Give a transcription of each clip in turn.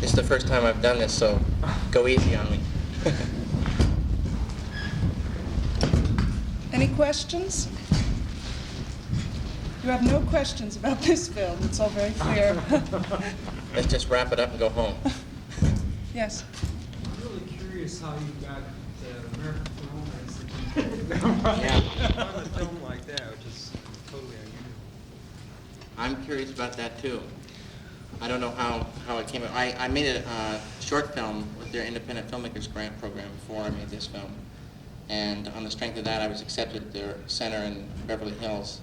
This is the first time I've done this, so go easy on me. Any questions? You have no questions about this film. It's all very clear. Let's just wrap it up and go home. Yes. I'm really curious how you got American film as the Yeah. on a film like that, which is totally unusual. I'm curious about that too. I don't know how it came out. I made a short film with their Independent Filmmakers Grant program before I made this film. And on the strength of that, I was accepted at their center in Beverly Hills.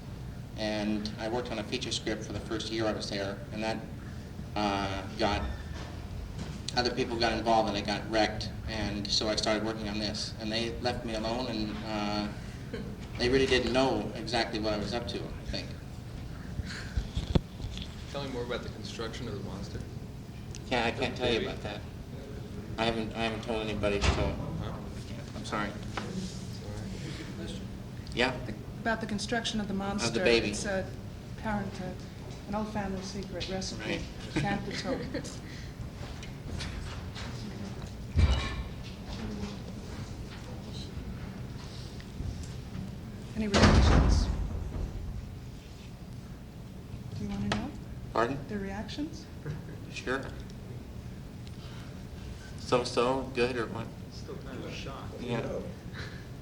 And I worked on a feature script for the first year I was there, and that other people got involved and it got wrecked, and so I started working on this. And they left me alone, and they really didn't know exactly what I was up to, I think. Tell me more about the construction of the monster. Yeah, I can't tell you about that. I haven't told anybody, so Huh? I'm sorry. Sorry. Yeah? About the construction of the monster. Of the baby. It's an old family secret recipe. Right. Can't be told. Any reactions? Do you want to know Pardon? the reactions? Sure. So, good, or what? Still kind of shocked. Yeah.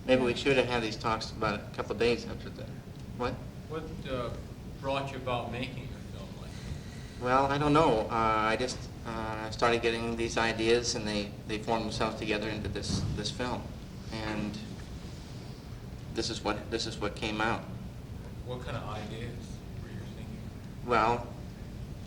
Maybe we should have had these talks about a couple of days after the, what? What brought you about making a film like that? Well, I don't know. I just started getting these ideas, and they formed themselves together into this film, and this is what came out. What kind of ideas were you thinking? Well,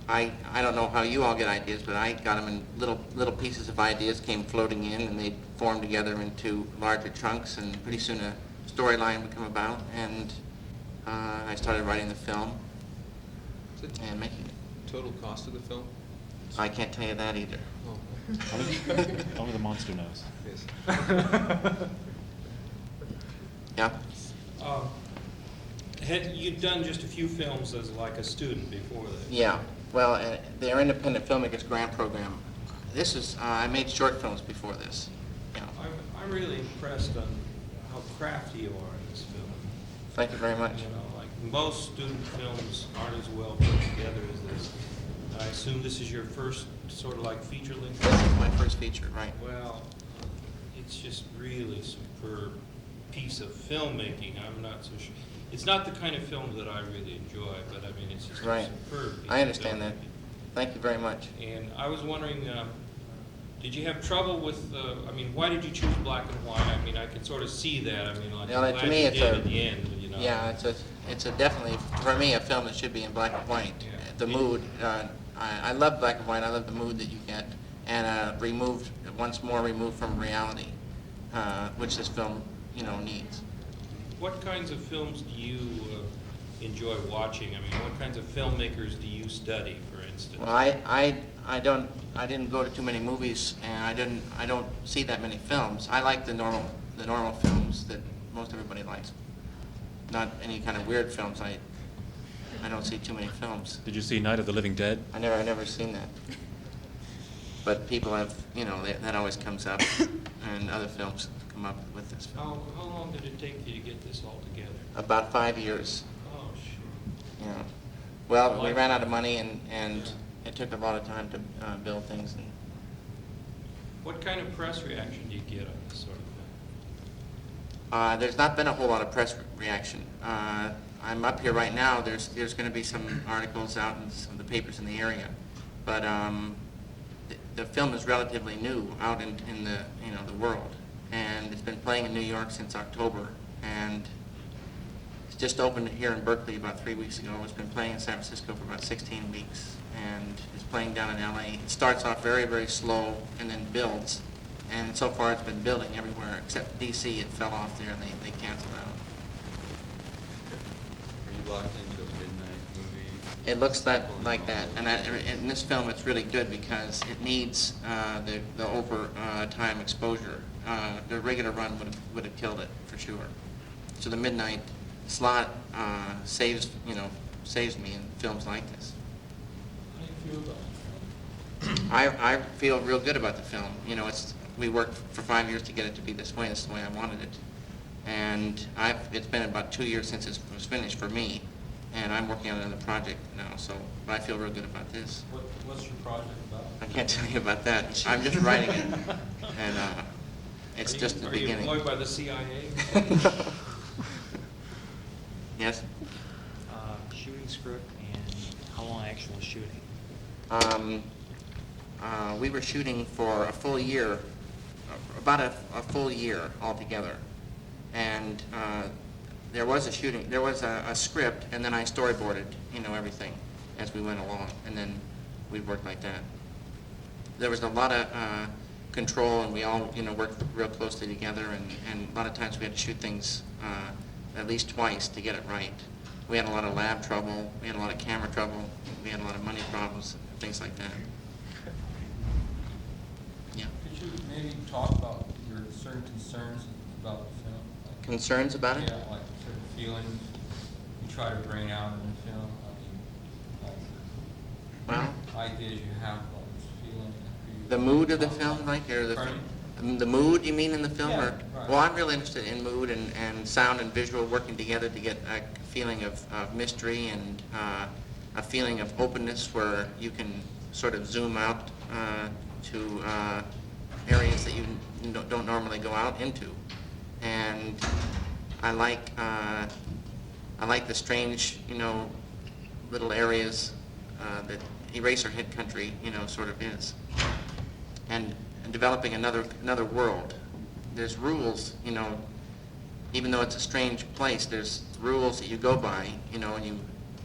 I don't know how you all get ideas, but I got them in little pieces of ideas came floating in, and they formed together into larger chunks, and pretty soon a storyline would come about, and I started writing the film Is it and making it. total cost of the film? I can't tell you that either. Oh. Only the monster knows. Yes. Yeah? Had you done just a few films as like a student before that? Yeah. Well, their Independent Filmmakers Grant program. This is I made short films before this. Yeah. I'm really impressed on how crafty you are in this film. Thank you very much. You know, like most student films aren't as well put together as this. I assume this is your first sort of like feature length? This is my first feature, right? Well, it's just really superb piece of filmmaking. I'm not so sure. It's not the kind of film that I really enjoy, but I mean, it's just Right. a superb piece I understand of that. filmmaking. Thank you very much. And I was wondering, did you have trouble with, I mean, why did you choose black and white? I mean, I could sort of see that. I mean, like, Well, I'm to glad me, you it's did a- at the end, you know. Yeah, it's a definitely, for me, a film that should be in black and white. Yeah. The mood, I love black and white. I love the mood that you get, and once more removed from reality, which this film, needs. What kinds of films do you enjoy watching? I mean, what kinds of filmmakers do you study, for instance? Well, I didn't go to too many movies, and I don't see that many films. I like the normal films that most everybody likes. Not any kind of weird films. I don't see too many films. Did you see Night of the Living Dead? I've never seen that. But people have, that always comes up, and other films come up with this film. How long did it take you to get this all together? About 5 years. Oh, sure. Yeah. Well, we ran out of money, and it took a lot of time to build things. And What kind of press reaction do you get on this sort of thing? there's not been a whole lot of press reaction. I'm up here right now. There's going to be some articles out in some of the papers in the area, but the film is relatively new out in the world, and it's been playing in New York since October, and it's just opened here in Berkeley about 3 weeks ago. It's been playing in San Francisco for about 16 weeks, and it's playing down in LA. It starts off very, very slow and then builds, and so far it's been building everywhere except DC. It fell off there, and they canceled out. Are you locked into a midnight movie? It looks like that, and in this film it's really good because it needs the overtime exposure. The regular run would have killed it for sure. So the midnight slot saves me in films like this. How do you feel about it? I feel real good about the film. You know, we worked for 5 years to get it to be this way. This is the way I wanted it. And it's been about 2 years since it was finished for me, and I'm working on another project now, so but I feel real good about this. What's your project about? I can't tell you about that. I'm just writing it, and it's just the Are you beginning. employed by the CIA? Yes? Shooting script and how long actual shooting? We were shooting for a full year, about a full year altogether. And there was a script, and then I storyboarded, everything as we went along, and then we worked like that. There was a lot of control, and we all, worked real closely together, and a lot of times we had to shoot things at least twice to get it right. We had a lot of lab trouble, we had a lot of camera trouble, we had a lot of money problems, things like that. Yeah. Could you maybe talk about your certain concerns about the film? Concerns about it? Yeah, like certain feelings you try to bring out in the film. I mean, Well, ideas you have about this feeling. the mood of the film, like, or the mood you mean in the film? Yeah, or, right. Well, I'm really interested in mood and sound and visual working together to get a feeling of mystery and a feeling of openness where you can sort of zoom out to areas that you don't normally go out into. And I like the strange, little areas that Eraserhead country, sort of is. And developing another world. There's rules, even though it's a strange place, there's rules that you go by, and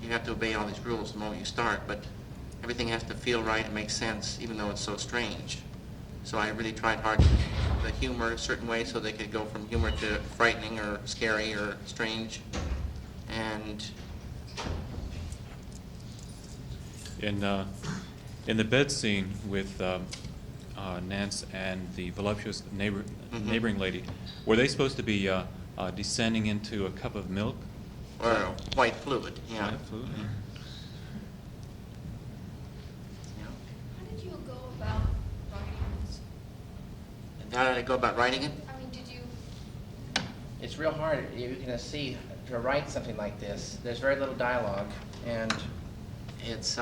you have to obey all these rules the moment you start, but everything has to feel right and make sense, even though it's so strange. So I really tried hard to the humor a certain way so they could go from humor to frightening or scary or strange. And In the bed scene with Nance and the voluptuous neighboring lady, were they supposed to be descending into a cup of milk? or white fluid, yeah. White fluid? Yeah. How did you go about writing this? How did I go about writing it? I mean, did you, It's real hard, you're going to see, to write something like this. There's very little dialogue, and it's,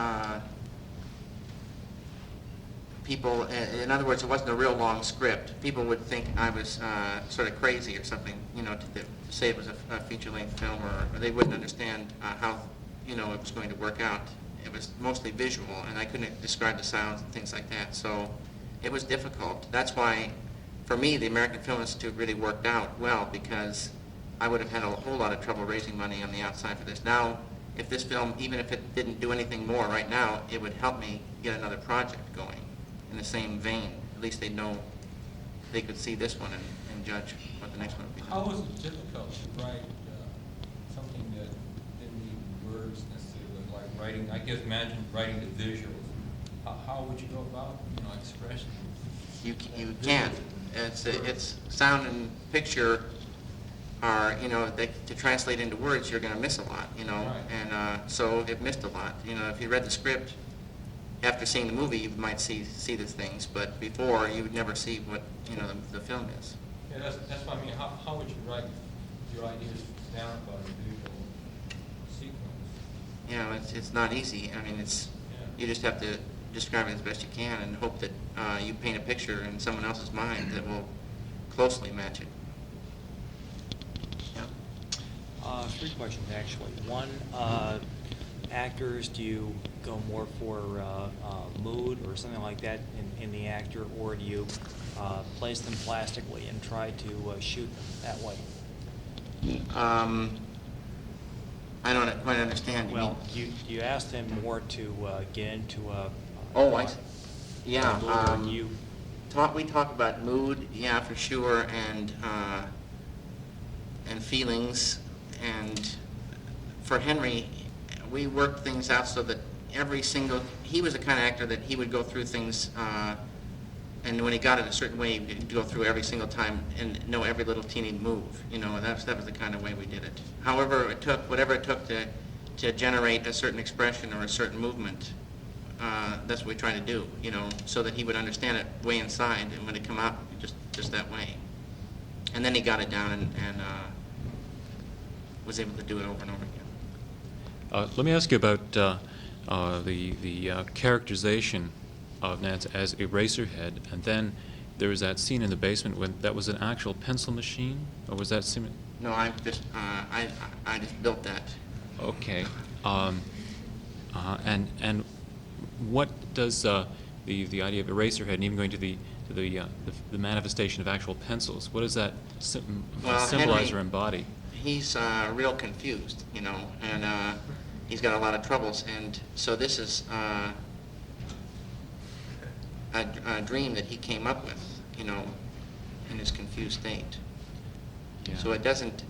people, in other words, it wasn't a real long script. People would think I was sort of crazy or something, to say it was a feature-length film, or they wouldn't understand how, it was going to work out. It was mostly visual, and I couldn't describe the sounds and things like that, so it was difficult. That's why, for me, the American Film Institute really worked out well, because I would have had a whole lot of trouble raising money on the outside for this. Now, if this film, even if it didn't do anything more right now, it would help me get another project going in the same vein. At least they'd know, they could see this one and judge what the next one would be. How was it difficult to write something that didn't need words necessarily, like writing, I guess imagine writing the visuals. How would you go about, expressing? You can't. It's sound and picture are, to translate into words, you're going to miss a lot, Right. and so it missed a lot. If you read the script, after seeing the movie, you might see the things, but before, you would never see what, the film is. Yeah, that's what I mean. How would you write your ideas down about a visual sequence? It's not easy. I mean, Yeah. you just have to describe it as best you can and hope that you paint a picture in someone else's mind that will closely match it. Yeah. 3 questions, actually. One, actors, do you go more for mood or something like that in the actor, or do you place them plastically and try to shoot them that way? I don't quite understand. You Well, mean- you asked them more to get into a... Oh, I see. Yeah. mood, or you... We talk about mood, yeah, for sure, and feelings. And for Henry, we worked things out so that he was the kind of actor that he would go through things, and when he got it a certain way, he'd go through every single time and know every little teeny move. That was the kind of way we did it. However, whatever it took to generate a certain expression or a certain movement, that's what we try to do, so that he would understand it way inside, and when it come out, just that way. And then he got it down and was able to do it over and over again. Let me ask you about the characterization of Nance as Eraserhead, and then there was that scene in the basement when that was an actual pencil machine, or was that No, I just built that. Okay. And what does the idea of Eraserhead, and even going to the manifestation of actual pencils, what does that Well, symbolize Henry- or embody? He's real confused, and he's got a lot of troubles, and so this is a dream that he came up with, in his confused state. Yeah. So it doesn't,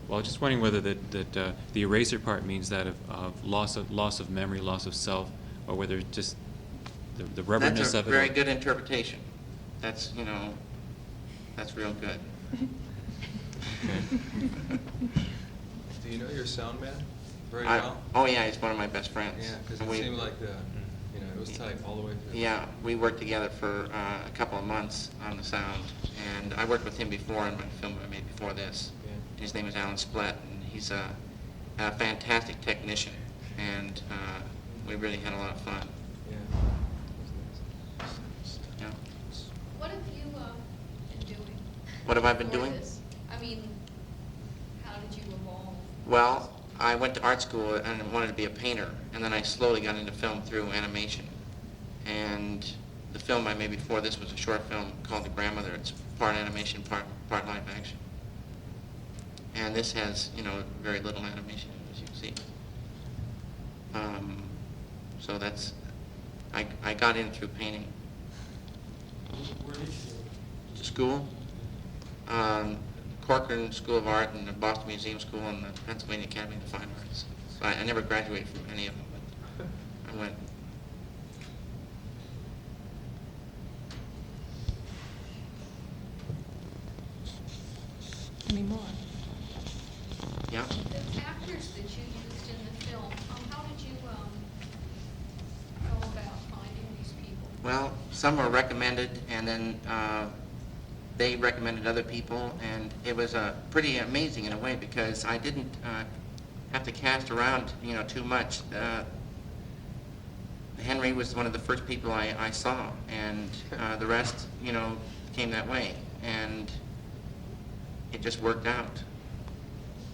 Well, I was just wondering whether the eraser part means that of loss of memory, loss of self, or whether it's just the rubberness that's a of it. very good interpretation. That's, that's real good. Do you know your sound man very I- well? Oh, yeah, he's one of my best friends. Yeah, because And it we- seemed like it was tight all the way through. Yeah, we worked together for a couple of months on the sound, and I worked with him before in my film I made before this. Yeah. His name is Alan Splett, and he's a fantastic technician, and we really had a lot of fun. Yeah. Yeah. What have you been doing? What have I been before doing? this? I mean, how did you evolve? Well, I went to art school and wanted to be a painter, and then I slowly got into film through animation. And the film I made before this was a short film called The Grandmother. It's part animation, part live action. And this has, very little animation, as you can see. So that's, I got in through painting. Where did you go? To school, Corcoran School of Art and the Boston Museum School and the Pennsylvania Academy of the Fine Arts. So I never graduated from any of them, but I went. Any more? Yeah. The actors that you used in the film, how did you go about finding these people? Well, some were recommended, and then they recommended other people, and it was pretty amazing in a way because I didn't have to cast around, too much. Henry was one of the first people I saw, and the rest, came that way, and it just worked out.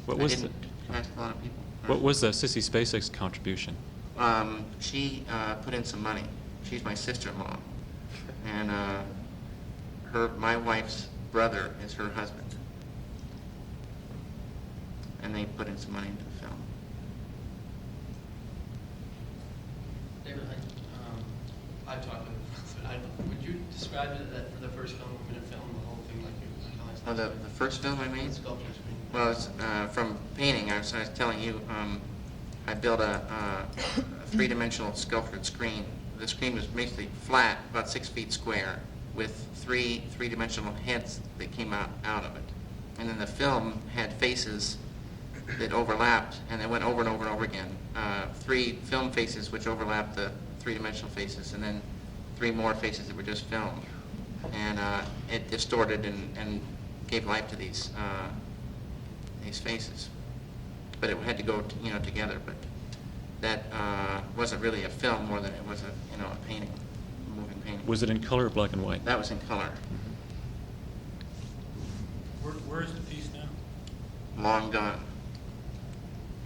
What I was didn't cast a lot of people. What was Sissy Spacek's contribution? She put in some money. She's my sister-in-law, and my wife's brother is her husband, and they put in some money into the film. David, I talked to would you describe it that for the first film, I'm going to film the whole thing like you guys? Oh, the first film I made? Sculptures. Well, it's from painting. I was telling you, I built a three-dimensional sculptured screen. The screen was basically flat, about 6 feet square, with three-dimensional heads that came out of it. And then the film had faces that overlapped, and they went over and over and over again. 3 film faces which overlapped the three-dimensional faces, and then 3 more faces that were just film. And it distorted and gave life to these faces. But it had to go, together. But that wasn't really a film more than it was a painting, a moving painting. Was it in color or black and white? That was in color. Where is the piece now? Long gone.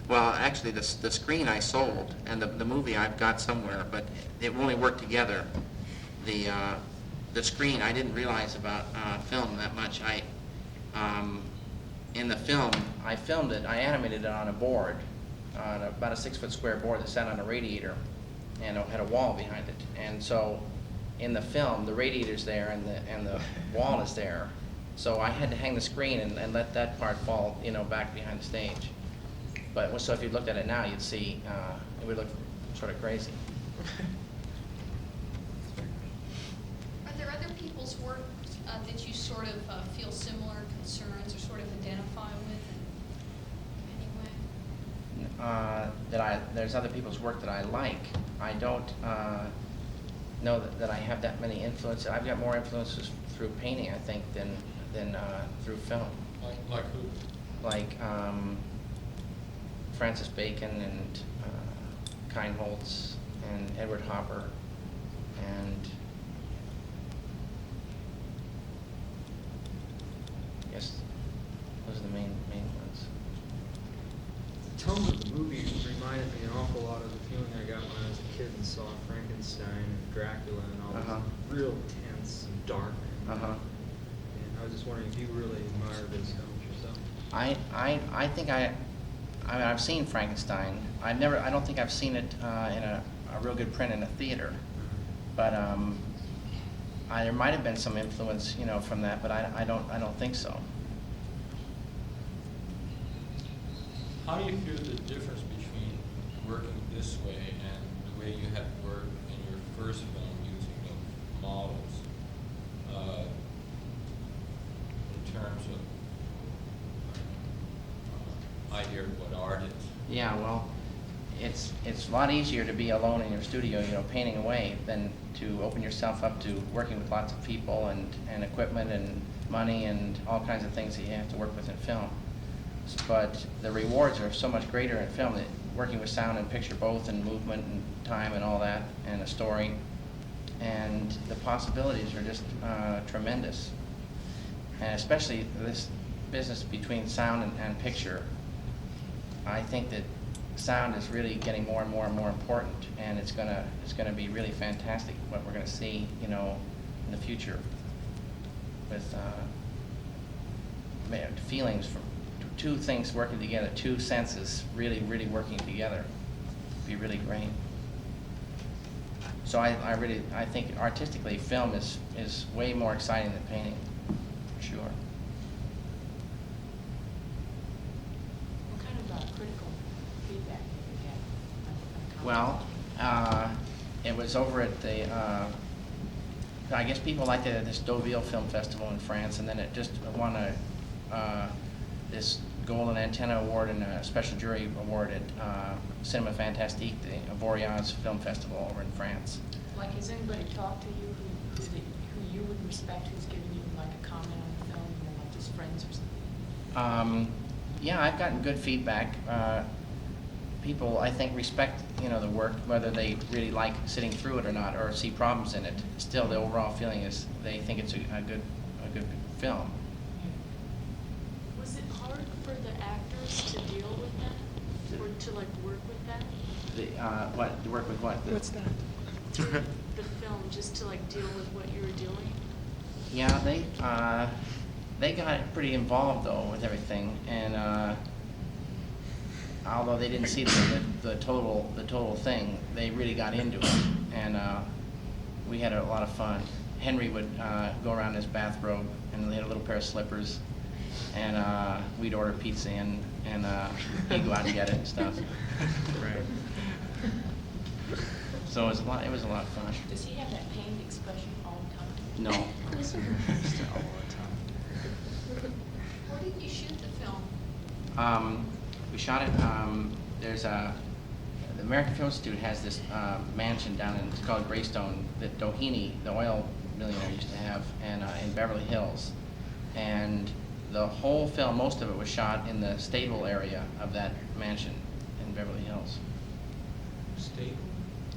Well, actually, the screen I sold, and the movie I've got somewhere, but it only worked together. The screen, I didn't realize about film that much. In the film, I filmed it, I animated it on a board, on about a 6-foot square board that sat on a radiator, and it had a wall behind it. And so, in the film, the radiator's there and the wall is there. So I had to hang the screen and let that part fall, back behind the stage. But so if you looked at it now, you'd see it would look sort of crazy. Are there other people's work that you sort of feel similar concerns or sort of identify with in any way? there's other people's work that I like. I don't know that I have that many influences. I've got more influences through painting, I think, than through film. Like who? Like Francis Bacon and Kindholtz and Edward Hopper and I guess those are the main ones. The tone of the movie reminded me an awful lot of the feeling I got when I was a kid and saw Frankenstein and Dracula and all Uh-huh. this real tense and dark. Uh-huh. And I was just wondering if you really admire those films yourself. I think I mean, I've seen Frankenstein. I don't think I've seen it in a real good print in a theater, but there might have been some influence, from that, but I don't think so. How do you feel the difference between working this way and the way you had worked in your first film using the models in terms of idea of what art is? Yeah, well, it's a lot easier to be alone in your studio, painting away, than to open yourself up to working with lots of people and equipment and money and all kinds of things that you have to work with in film. But the rewards are so much greater in film, that working with sound and picture both, and movement and time and all that, and a story, and the possibilities are just tremendous. And especially this business between sound and picture, I think that sound is really getting more and more and more important, and it's gonna be really fantastic what we're gonna see, in the future, with feelings from two things working together, two senses really working together. Be really great. So I think artistically, film is way more exciting than painting, for sure. What kind of critical feedback did you get? Well, it was over at the, I guess people liked it at this Deauville Film Festival in France, and then it just won this Golden Antenna Award and a special jury award at Cinema Fantastique, the Boreas Film Festival over in France. Like, has anybody talked to you who you would respect, who's given you like a comment on the film, like just friends or something? Yeah, I've gotten good feedback. People, I think, respect the work, whether they really like sitting through it or not, or see problems in it. Still, the overall feeling is they think it's a good film. Was it hard for the actors to deal with that, or to like work with that? To work with what? What's that? The film, just to like deal with what you were doing? Yeah, they got pretty involved though with everything, and although they didn't see the total thing, they really got into it, and we had a lot of fun. Henry would go around in his bathrobe, and they had a little pair of slippers, and we'd order pizza in, and he'd go out and get it and stuff. Right. So it was a lot of fun. Does he have that pained expression all the time? No. Where did you shoot the film? We shot it. The American Film Institute has this mansion down in, it's called Greystone, that Doheny, the oil millionaire, used to have, and in Beverly Hills. And the whole film, most of it was shot in the stable area of that mansion in Beverly Hills. Stable?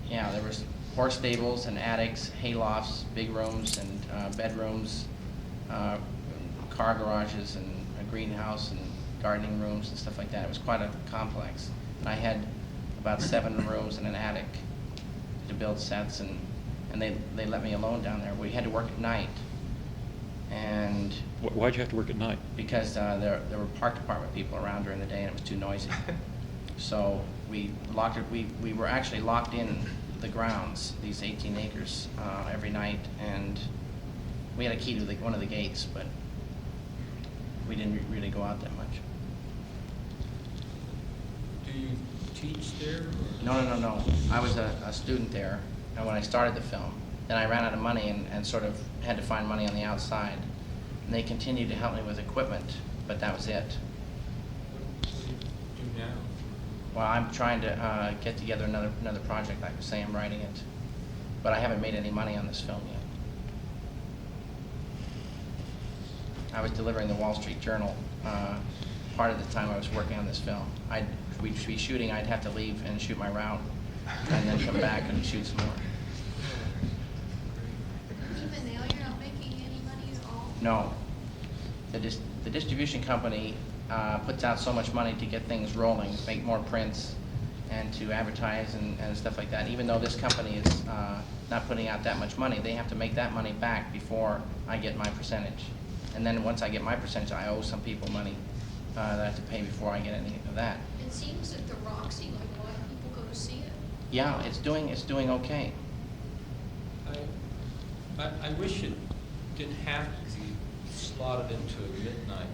Yeah, there was horse stables and attics, haylofts, big rooms and bedrooms, car garages and a greenhouse and gardening rooms and stuff like that. It was quite a complex. And I had about 7 rooms and an attic to build sets, and they let me alone down there. We had to work at night. And Why'd you have to work at night? because there were park department people around during the day and it was too noisy. So we locked it. We were actually locked in the grounds, these 18 acres, every night, and we had a key to one of the gates, but we didn't really go out that much. Do you teach there? Or? No. I was a student there, and when I started the film, then I ran out of money and sort of had to find money on the outside. And they continued to help me with equipment, but that was it. What do you do now? Well, I'm trying to get together another project. Like I say, I'm writing it, but I haven't made any money on this film yet. I was delivering the Wall Street Journal part of the time I was working on this film. We'd be shooting, I'd have to leave and shoot my route, and then come back and shoot some more. Even now, you're not making any money at all? No. The distribution company puts out so much money to get things rolling, make more prints, and to advertise and stuff like that. Even though this company is not putting out that much money, they have to make that money back before I get my percentage. And then once I get my percentage, I owe some people money that I have to pay before I get any of that. It seems that the Roxy, like a lot of people go to see it. Yeah, it's doing okay. I wish it didn't have to be slotted into a midnight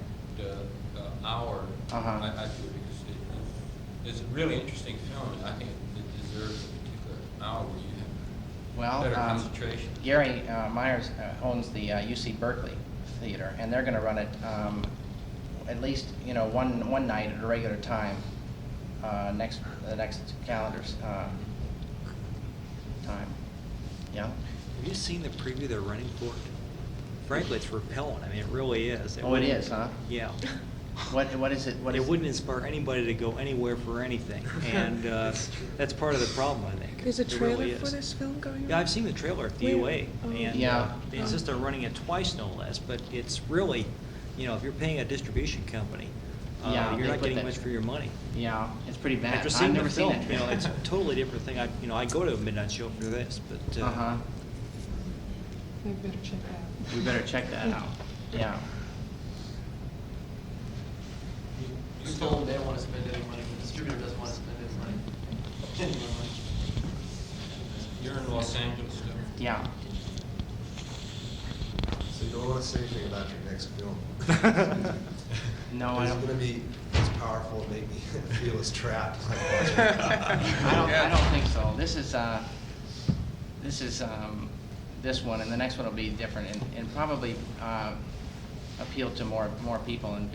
hour. I do, because it's a really interesting film, and I think it deserves a particular hour where you have Well, better concentration. Gary Myers owns the UC Berkeley Theater, and they're going to run it at least one night at a regular time the next calendar's time. Yeah. Have you seen the preview they're running for it? Frankly, it's repellent. I mean, it really is. Oh, it is, huh? Yeah. What is it? What It is wouldn't inspire anybody to go anywhere for anything, and that's part of the problem, I think. There's a It trailer really for is. this film going on? Yeah, I've seen the trailer at the Where? UA, Oh. and Yeah. they insist on running it twice, no less. But it's really, if you're paying a distribution company, Yeah, you're they not put getting that- much for your money. Yeah, it's pretty bad. After I've seeing never the seen film, it. it's a totally different thing. I go to a midnight show for this, but Uh-huh. We better check that out. We better check that out. Yeah. We're told they don't want to spend any money, the distributor doesn't want to spend any money. You're in Los Angeles still. Yeah. So you don't want to say anything about your next film? No, I Is it don't. going to be as powerful and make me feel as trapped? I don't think so. This is this one, and the next one will be different, and probably appeal to more people. And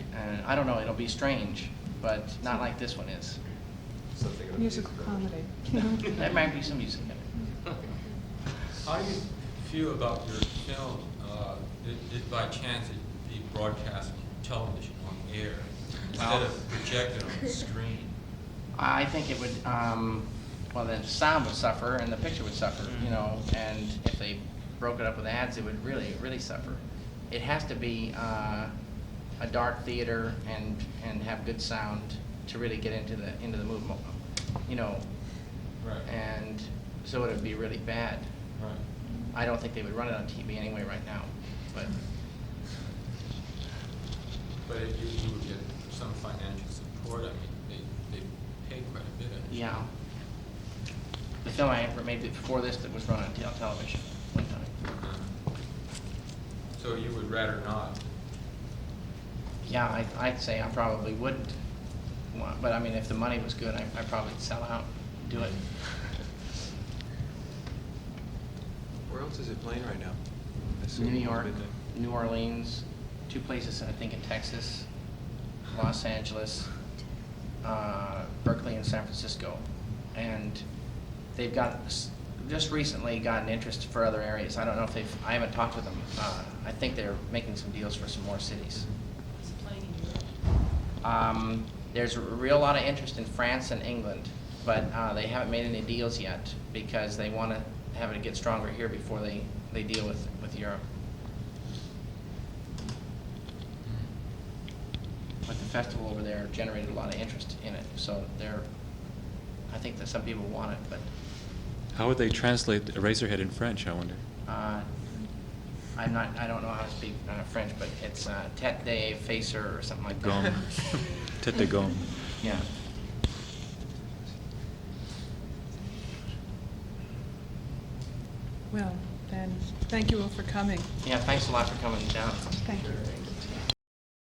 I don't know, it'll be strange, but not like this one is. Something of a Musical comedy. There might be some music in it. How do you feel about your film? Did by chance it be broadcast on television, on air, instead Well- of projected on the screen? I think it would, well, the sound would suffer and the picture would suffer, and if they broke it up with ads, it would really suffer. It has to be a dark theater and have good sound to really get into the movement, Right. and so it would be really bad. Right. I don't think they would run it on TV anyway right now, but But if you would get some financial support, I mean, they pay quite a bit. yeah. The film I ever made before this that was run on television one time. So you would rather not? Yeah, I'd say I probably wouldn't want, but I mean, if the money was good, I'd probably sell out, do it. Where else is it playing right now? I assume New York, midnight. New Orleans, 2 places, I think, in Texas, Los Angeles, Berkeley, and San Francisco. And they've just recently gotten interest for other areas. I don't know if I haven't talked with them. I think they're making some deals for some more cities. Is it playing in Europe? There's a real lot of interest in France and England, but they haven't made any deals yet because they want to have it get stronger here before they deal with Europe. But the festival over there generated a lot of interest in it, so I think that some people want it, but How would they translate Eraserhead in French, I wonder? I don't know how to speak French, but it's tête de facer or something like that. Gomme. Tête de gomme. Yeah. Well, then, thank you all for coming. Yeah, thanks a lot for coming down. Thank you.